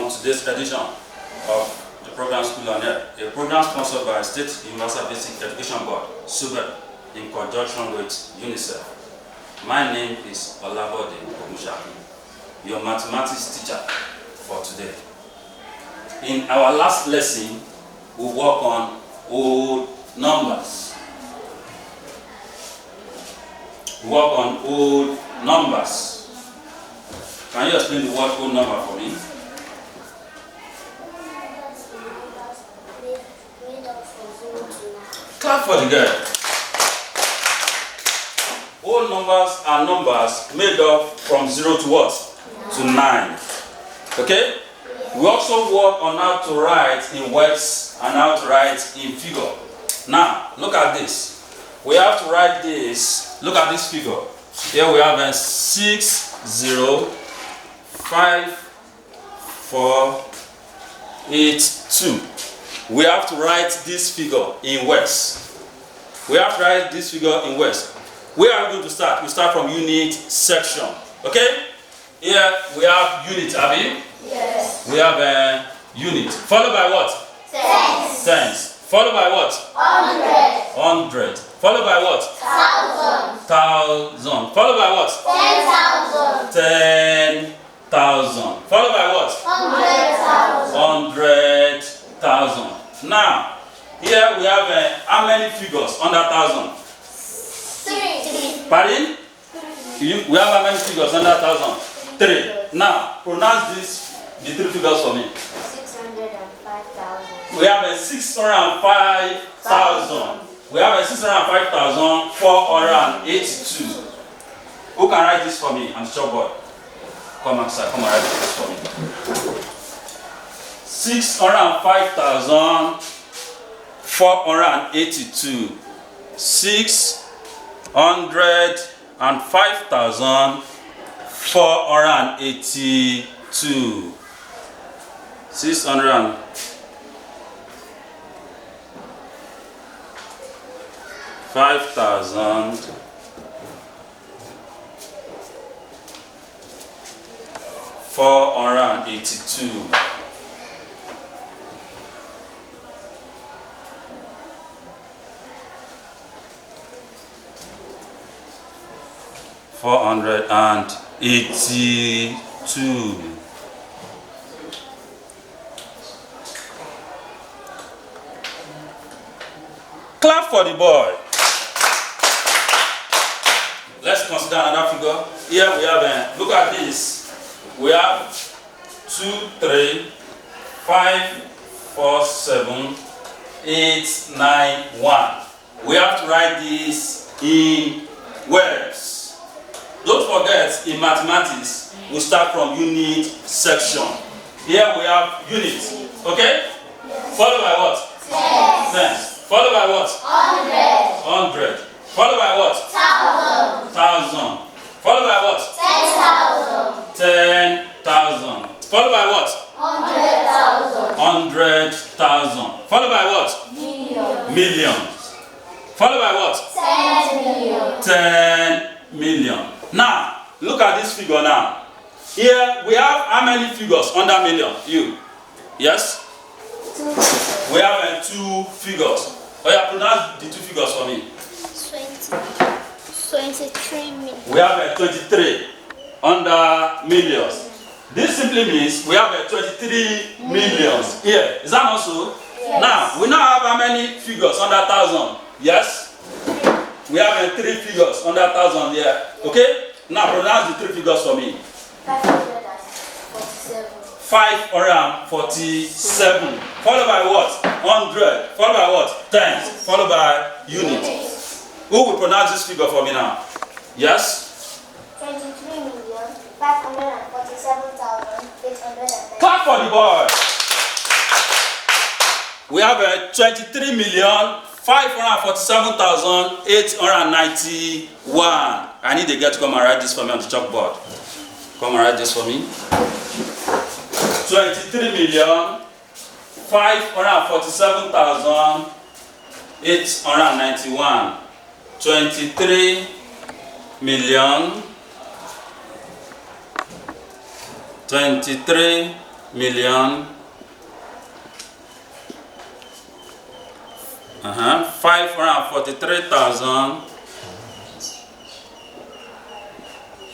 on today's edition of the program School on Air, a program sponsored by State Universal Basic Education Board, SUBEB, in conjunction with UNICEF. My name is Olabode Ogunshaki, your mathematics teacher for today. In our last lesson, we work on odd numbers. We work on odd numbers. Can you explain the word odd number for me? Clap for the girl. Odd numbers are numbers made up from 0 to what? To 9. Okay? We also work on how to write in words and how to write in figure. Now, look at this. We have to write this. Look at this figure. Here we have a 6, 0, 5, 4, 8, 2. We have to write this figure in words. We have to write this figure in words. Where are we going to start? We start from unit section. Okay? Here we have unit, Abby. Yes. We have a unit. Followed by what? Tens. Tens. Followed by what? 100. 100. Followed by what? 1,000. 1,000. Followed by what? 10,000. 10,000. Followed by what? 100,000. 100,000. Now, here we have how many figures under 1,000? 3. Pardon? We have how many figures under 1,000? 3. Now, pronounce the 3 figures for me. 605,000. We have a 605,000. We have a 605,482. Who can write this for me on the chalkboard? Come outside, come and write this for me. 605,482. 605,482. 5,482. Clap for the boy. Let's consider another figure. Here we have, look at this. We have 2, 3, 5, 4, 7, 8, 9, 1. We have to write this in words. Don't forget, in mathematics, we start from unit section. Here we have unit. Okay? Followed by what? Tens. Followed by what? 100. 100. Followed by what? 1,000. 1,000. Followed by what? 10,000. 10,000. Followed by what? 100,000. 100,000. Followed by what? Million. Millions. Followed by what? 10 million. 10 million. Now, look at this figure now. Here we have how many figures under million? You? Yes? 2. We have 2 figures. Oh yeah, pronounce the 2 figures for me. 23 million. We have 23 under millions. This simply means we have 23 millions here. Is that not so? Yes. Now, we now have how many figures under 1,000? Yes? We have 3 figures under 1,000 here. Okay? Now, pronounce the 3 figures for me. 547. 547. Followed by what? 100. Followed by what? Tens. Followed by units. Who will pronounce this figure for me now? Yes? 23,547,890. Clap for the boy. We have 23,547,891. I need the girl to come and write this for me on the chalkboard. Come and write this for me. 23,547,891. 23 million 23 million 543,000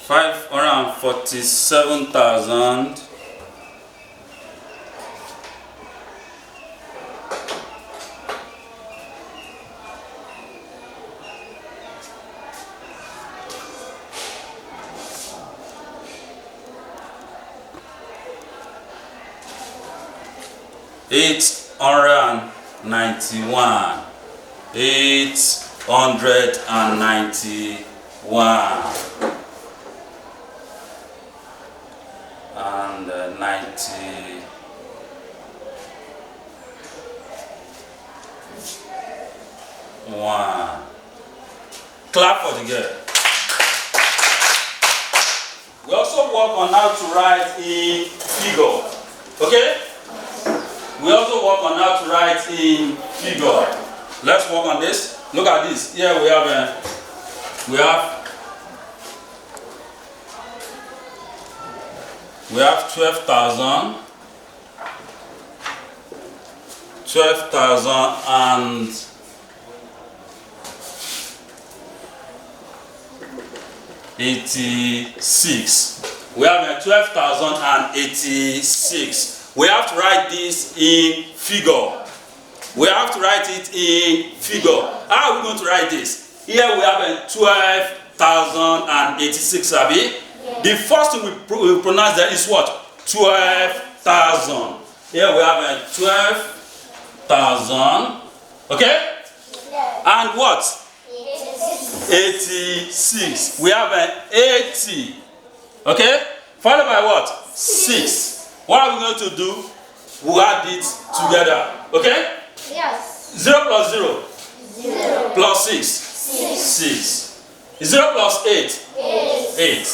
547,000 891 and 91. Clap for the girl. We also work on how to write in figure. Okay? We also work on how to write in figure. Let's work on this. Look at this. Here we have 12,000 and 86. We have 12,086. We have to write this in figure. We have to write it in figure. How are we going to write this? Here we have 12,086, Abi. Yeah. The first thing we pronounce there is what? 12,000. Here we have 12,000. Okay? Yeah. And what? 86. We have 80. Okay? Followed by what? 6. What are we going to do? We'll add it together. Okay? Yes. 0 plus 0. 0. Plus 6. 6. 0 plus 8. 8.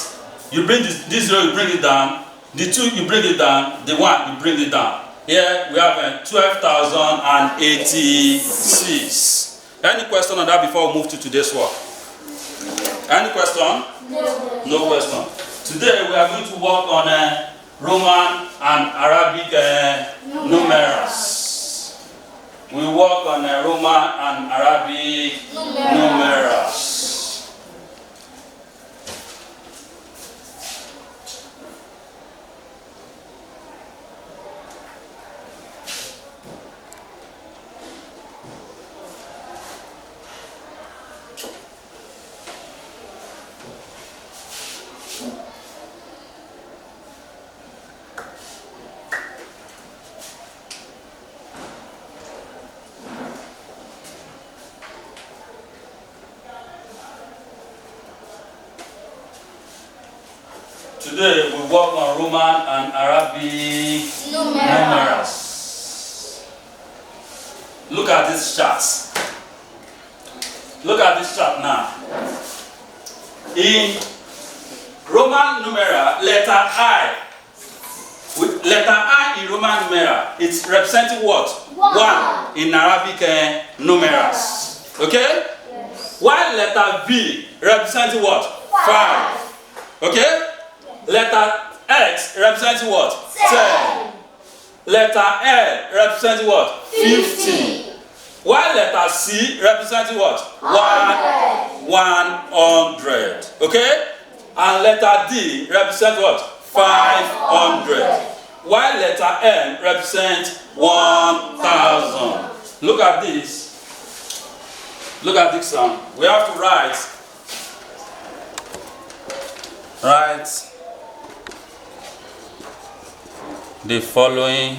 You bring this 0, you bring it down. The 2, you bring it down. The 1, you bring it down. Here we have 12,086. Any question on that before we move to today's work? Any question? No. No question. Today we are going to work on Roman and Arabic numerals. We work on Roman and Arabic numerals. Today we work on Roman and Arabic numerals. Look at this chart. Look at this chart now. In Roman numeral, letter I. With letter I in Roman numeral, it's representing what? 1 in Arabic numerals. Okay? Yes. While letter V representing what? 5. Okay? Letter X representing what? 10. Letter L representing what? 50. While letter C representing what? 100. Okay? And letter D represents what? 500. While letter N represents 1,000. Look at this. Look at this one. We have to write the following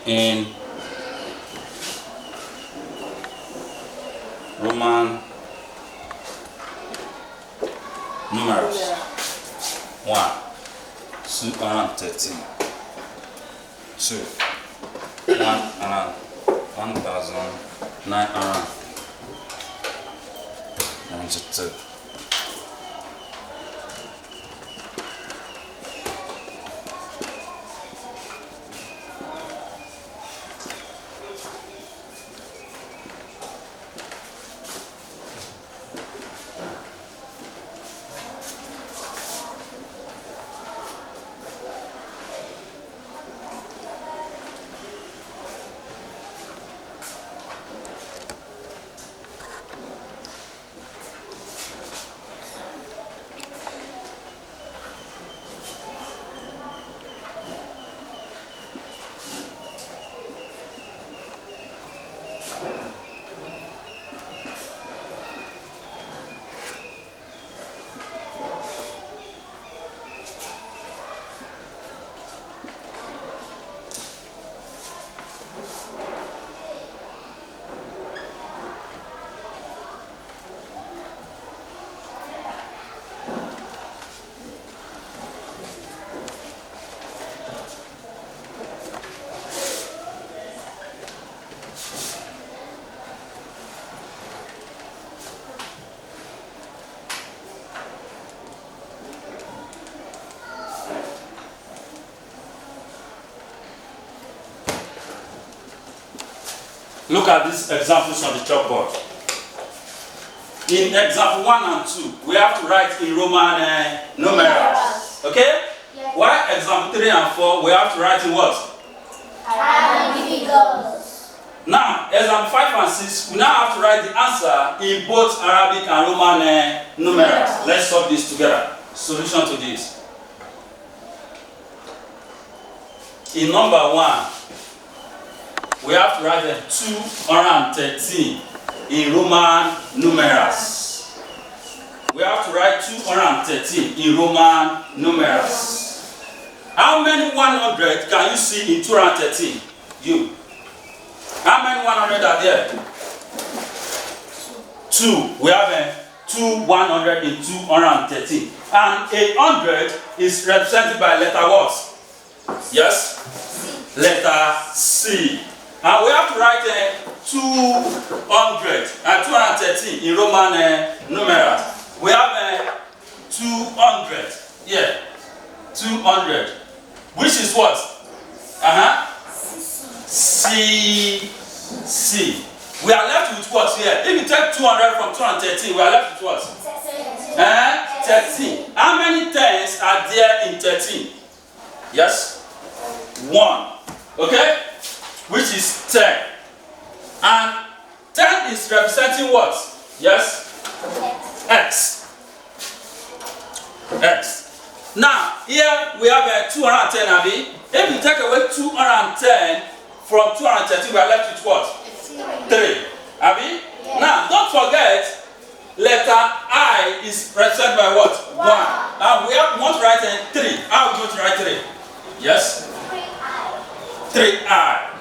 in Roman numerals. 1, 213. 2, 1,992. Look at these examples on the chalkboard. In example 1 and 2, we have to write in Roman numerals. Okay? Yes. While example 3 and 4, we have to write in what? Arabic figures. Now, example 5 and 6, we now have to write the answer in both Arabic and Roman numerals. Let's solve this together. Solution to this. In number 1, we have to write 213 in Roman numerals. We have to write 213 in Roman numerals. How many 100 can you see in 213? You. How many 100 are there? 2. We have 2 100 in 213. And 100 is represented by letter what? Yes? Letter C. And we have to write 200 and 213 in Roman numerals. We have 200 here. 200. Which is what? C. We are left with what here? If you take 200 from 213, we are left with what? 13. How many tens are there in 13? Yes? 1. Okay? Which is 10. And 10 is representing what? Yes? X. X. Now, here we have 210, Abi. If you take away 210 from 213, we are left with what? 3. Abi? Yes. Now, don't forget, letter I is represented by what? 1. And we want to write 3. How are we going to write 3? Yes? 3I.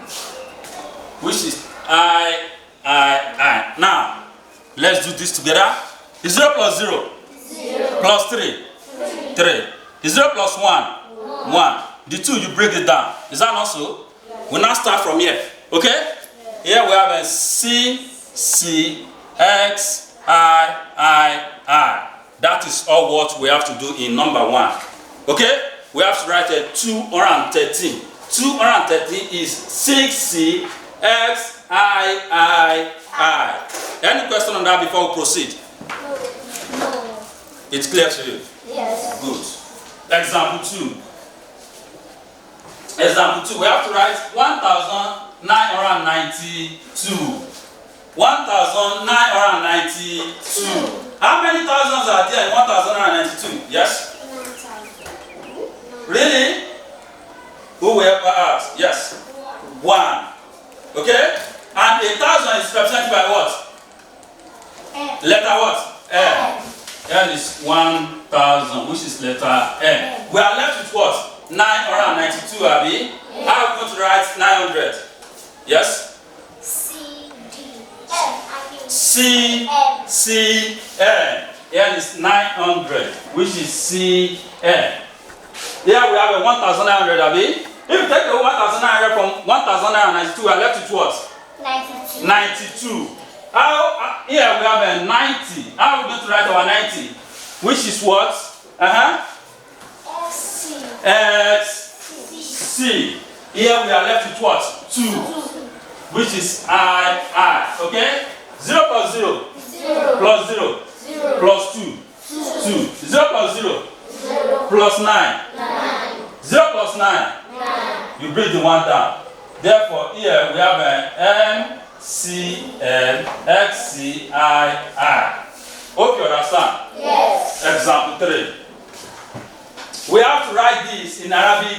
Which is I. Now, let's do this together. Is 0 plus 0? 0. Plus 3? 3. Is 0 plus 1? 1. The 2, you break it down. Is that not so? We now start from here. Okay? Here we have a C, X, I. That is all what we have to do in number 1. Okay? We have to write 213. 213 is 6C, X, I. Any question on that before we proceed? No. It's clear to you? Yes. Good. Example 2. Example 2. We have to write 1992. 1992. How many thousands are there in 1992? Yes? Really? Who will ever ask? Yes. 1. Okay? And 1,000 is represented by what? Letter what? N. N is 1,000, which is letter N. We are left with what? 992, Abi. How are we going to write 900? Yes? C-N. N is 900, which is C-N. Here we have a 1,900, Abi. If you take the 1,900 from 1,992, we are left with what? 92. 92. Here we have a 90. How are we going to write our 90? Which is what? XC. Here we are left with what? 2. Which is I. Okay? 0 plus 0. 0. Plus 0. 0. Plus 2. 2. 0 plus 0. 0. Plus 9. 9. 0 plus 9. 9. You bring the 1 down. Therefore, here we have an MCNXCII. Hope you understand. Yes. Example 3. We have to write this in Arabic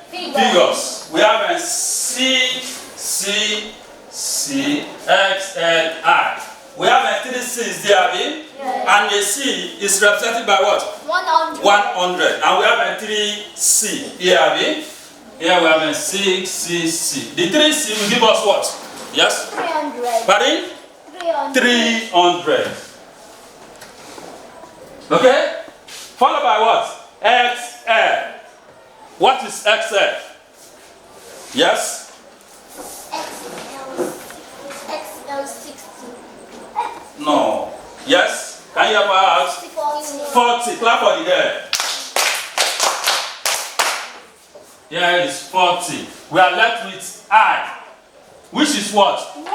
figures. We have a CXNI. We have a 3 C's there, Abi. Yes. And the C is represented by what? 100. 100. And we have a 3C here, Abi. Here we have a 6C. The 3C will give us what? Yes? 300. Pardon? 300. 300. Okay? Followed by what? XL. What is XL? Yes? XL 60. No. Yes? Can you help out? 40. Clap for the girl. Here is 40. We are left with I. which is what? 1.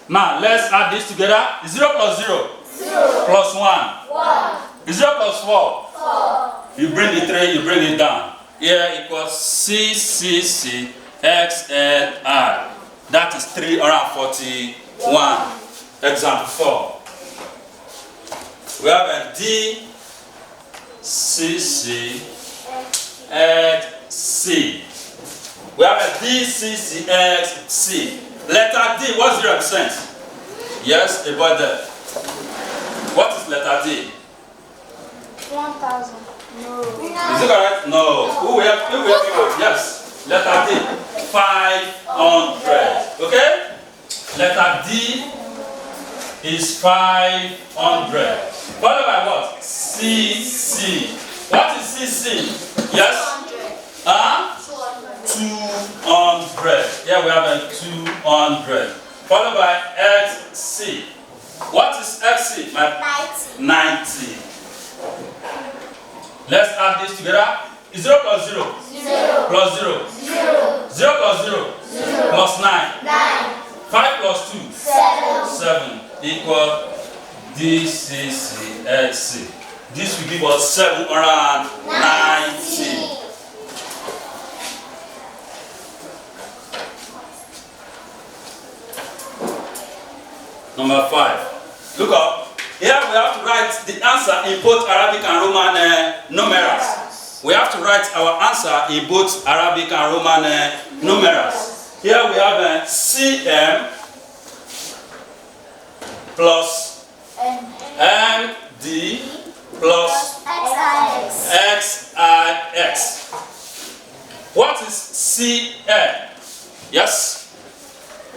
Now let's add this together. 0 plus 0. 0. Plus 1. 1. 0 plus 4. 4. You bring the 3, you bring it down. Here equals C, C, C, X, L, I. That is 341. Example 4. We have a D, C, C, X, C. We have a D, C, C, X, C. Letter D, what does it represent? Yes, about that. What is letter D? 1,000. No. Is it correct? No. Who will help you? Yes. Letter D. 500. Okay? Letter D is 500. Followed by what? CC. What is CC? Yes? 200. Yeah, we have a 200. Followed by XC. What is XC? 90. Let's add this together. 0 plus 0. 0. Plus 0. 0. 0 plus 0. 0. Plus 9. 9. 5 plus 2. 7. 7 equal DCCXC. This will give us 790. Number 5. Look up. Here we have to write the answer in both Arabic and Roman numerals. We have to write our answer in both Arabic and Roman numerals. Here we have CM plus MD plus XIX. What is CM? Yes?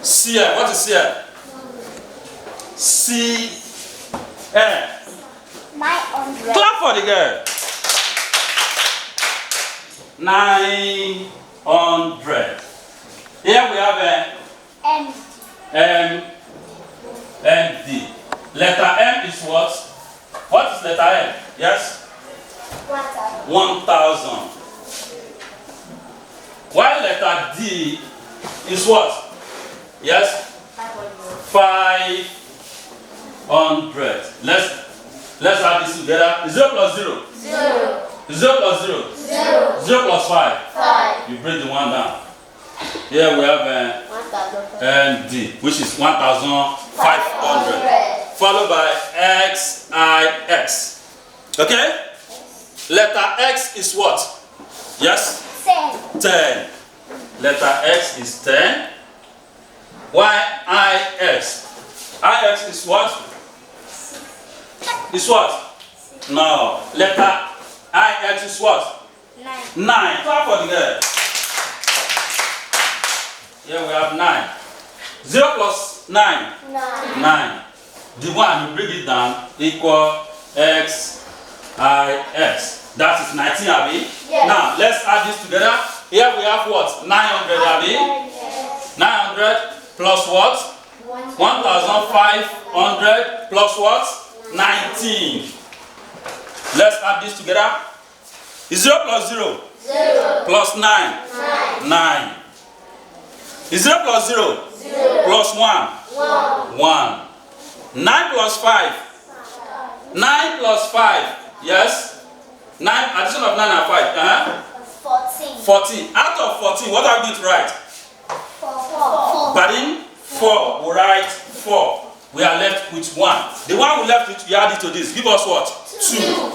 CM. What is CM? CM. 900. Clap for the girl. 900. Here we have MD. Letter M is what? What is letter M? Yes? 1000. While letter D is what? Yes? 500. Let's add this together. 0 plus 0. 0. 0 plus 0. 0. 0 plus 5. 5. You bring the 1 down. Here we have D, which is 1500. Followed by XIX. Okay? Letter X is what? Yes? 10. Letter X is 10. IX. IX is what? Is what? No. Letter IX is what? 9. Clap for the girl. Here we have 9. 0 plus 9. 9. The 1, you bring it down, equal XIX. That is 19, Abby. Yes. Now, let's add this together. Here we have what? 900, Abby. 900 plus what? 1500 plus what? 19. Let's add this together. 0 plus 0. 0. Plus 9. 9. 0 plus 0. 0. Plus 1. 1. 9 plus 5. 9 plus 5. Yes? 9, addition of 9 and 5. 14. 14. Out of 14, what are we going to write? 4. Pardon? 4. We write 4. We are left with 1. The one we left with, we add it to this. Give us what? 2.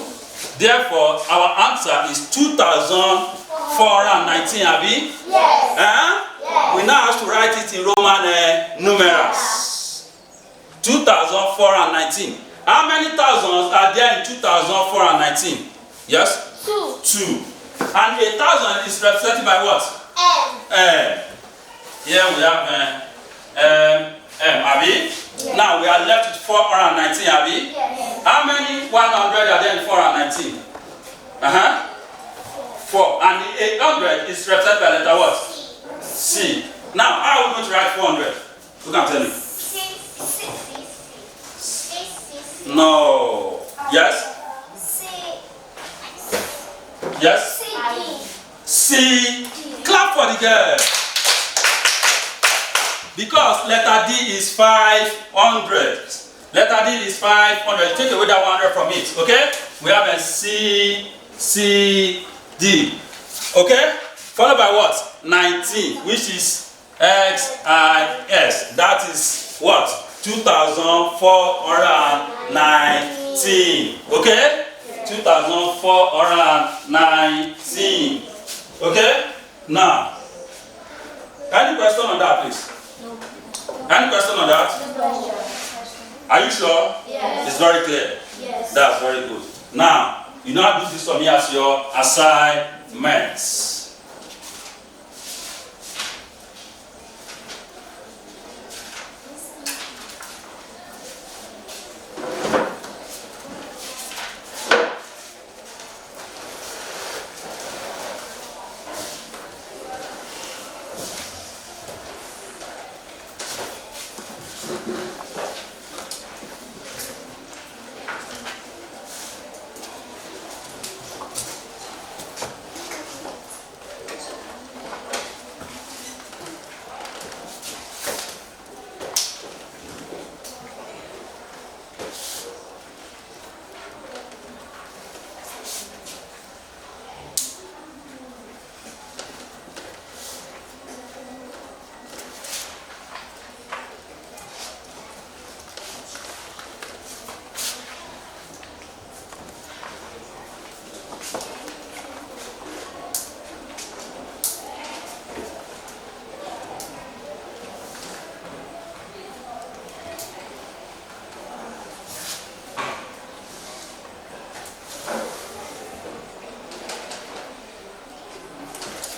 Therefore, our answer is 2419, Abby. Yes. Yes. We now have to write it in Roman numerals. 2419. How many thousands are there in 2419? Yes? 2. 2. And 1,000 is represented by what? M. Here we have Abby. Yes. Now we are left with 419, Abby. Yes. How many 100 are there in 419? 4. And the 800 is represented by letter what? C. Now, how are we going to write 400? Who can tell me? No. Yes? Yes? C. Clap for the girl. because letter D is 500. Letter D is 500. Take away that 100 from it. Okay? We have a C, C, D. Okay? Followed by what? 19, which is X, I, S. That is what? 2,419. Okay? 2,419. Okay? Now, any question on that, please? Any question on that? Are you sure? Yes. It's very clear. Yes. That's very good. Now, you now do this for me as your assignments.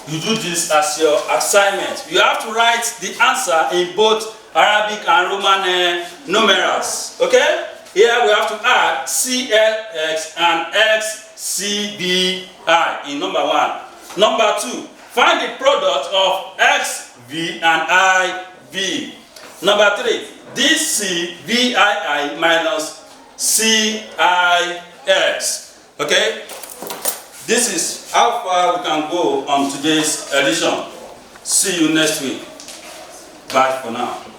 You do this as your assignment. You have to write the answer in both Arabic and Roman numerals. Okay? Here we have to add CLX and XCBI in number 1. Number 2, find the product of XV and IV. Number 3, DCVII minus CIX. Okay? This is how far we can go on today's edition. See you next week. Bye for now.